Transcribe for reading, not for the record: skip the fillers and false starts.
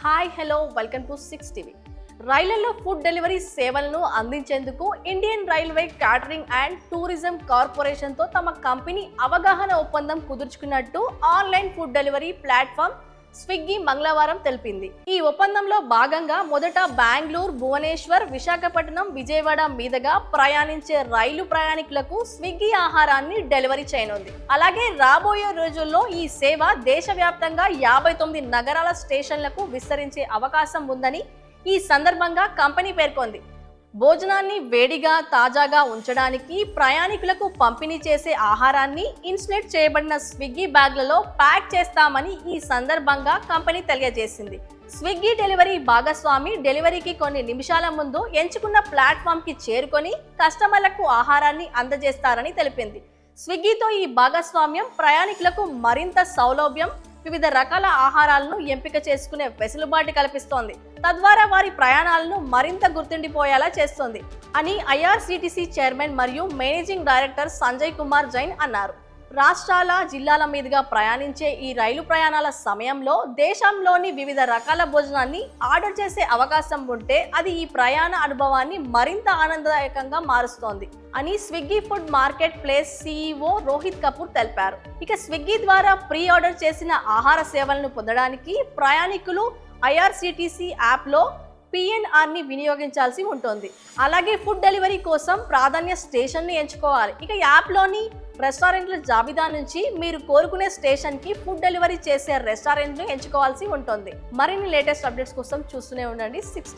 Hi hello welcome to 6 TV. రైళ్లలో food delivery సేవలను అందించేందుకు Indian railway catering and tourism కార్పొరేషన్తో తమ కంపెనీ అవగాహన ఒప్పందం కుదుర్చుకున్నట్టు online food delivery platform Swiggy మంగళవారం తెలిపింది. ఈ ఒప్పందంలో భాగంగా మొదట బెంగళూరు, భువనేశ్వర్, విశాఖపట్నం, విజయవాడ మీదుగా ప్రయాణించే రైలు ప్రయాణికులకు స్విగ్గీ ఆహారాన్ని డెలివరీ చేయనుంది. అలాగే రాబోయే రోజుల్లో ఈ సేవ దేశవ్యాప్తంగా 59 నగరాల స్టేషన్లకు విస్తరించే అవకాశం ఉందని ఈ సందర్భంగా కంపెనీ పేర్కొంది. భోజనాన్ని వేడిగా, తాజాగా ఉంచడానికి ప్రయాణికులకు పంపిణీ చేసే ఆహారాన్ని ఇన్సులేట్ చేయబడిన స్విగ్గీ బ్యాగ్లలో ప్యాక్ చేస్తామని ఈ సందర్భంగా కంపెనీ తెలియజేసింది. స్విగ్గీ డెలివరీ భాగస్వామి డెలివరీకి కొన్ని నిమిషాల ముందు ఎంచుకున్న ప్లాట్ఫామ్కి చేరుకొని కస్టమర్లకు ఆహారాన్ని అందజేస్తారని తెలిపింది. స్విగ్గీతో ఈ భాగస్వామ్యం ప్రయాణికులకు మరింత సౌలభ్యం, వివిధ రకాల ఆహారాలను ఎంపిక చేసుకునే వెసులుబాటు కల్పిస్తోంది. తద్వారా వారి ప్రయాణాలను మరింత గుర్తుండిపోయేలా చేస్తుంది అని ఐఆర్సీటీసీ చైర్మన్ మరియు మేనేజింగ్ డైరెక్టర్ సంజయ్ కుమార్ జైన్ అన్నారు. రాష్ట్రాల, జిల్లాల మీదుగా ప్రయాణించే ఈ రైలు ప్రయాణాల సమయంలో దేశంలోని వివిధ రకాల భోజనాన్ని ఆర్డర్ చేసే అవకాశం ఉంటే అది ఈ ప్రయాణ అనుభవాన్ని మరింత ఆనందదాయకంగా మారుస్తోంది అని Swiggy food market place CEO Rohit Kapoor తెలిపారు. ఇక స్విగ్గీ ద్వారా ప్రీ ఆర్డర్ చేసిన ఆహార సేవలను పొందడానికి ప్రయాణికులు ఐఆర్సీటీసీ యాప్లో PNRని వినియోగించాల్సి ఉంటుంది. అలాగే ఫుడ్ డెలివరీ కోసం ప్రాధాన్య స్టేషన్ని ఎంచుకోవాలి. ఇక యాప్లోని రెస్టారెంట్ల జాబితా నుంచి మీరు కోరుకునే స్టేషన్కి ఫుడ్ డెలివరీ చేసే రెస్టారెంట్ను ఎంచుకోవాల్సి ఉంటుంది. మరిన్ని లేటెస్ట్ అప్డేట్స్ కోసం చూస్తూనే ఉండండి 6 టీవీ.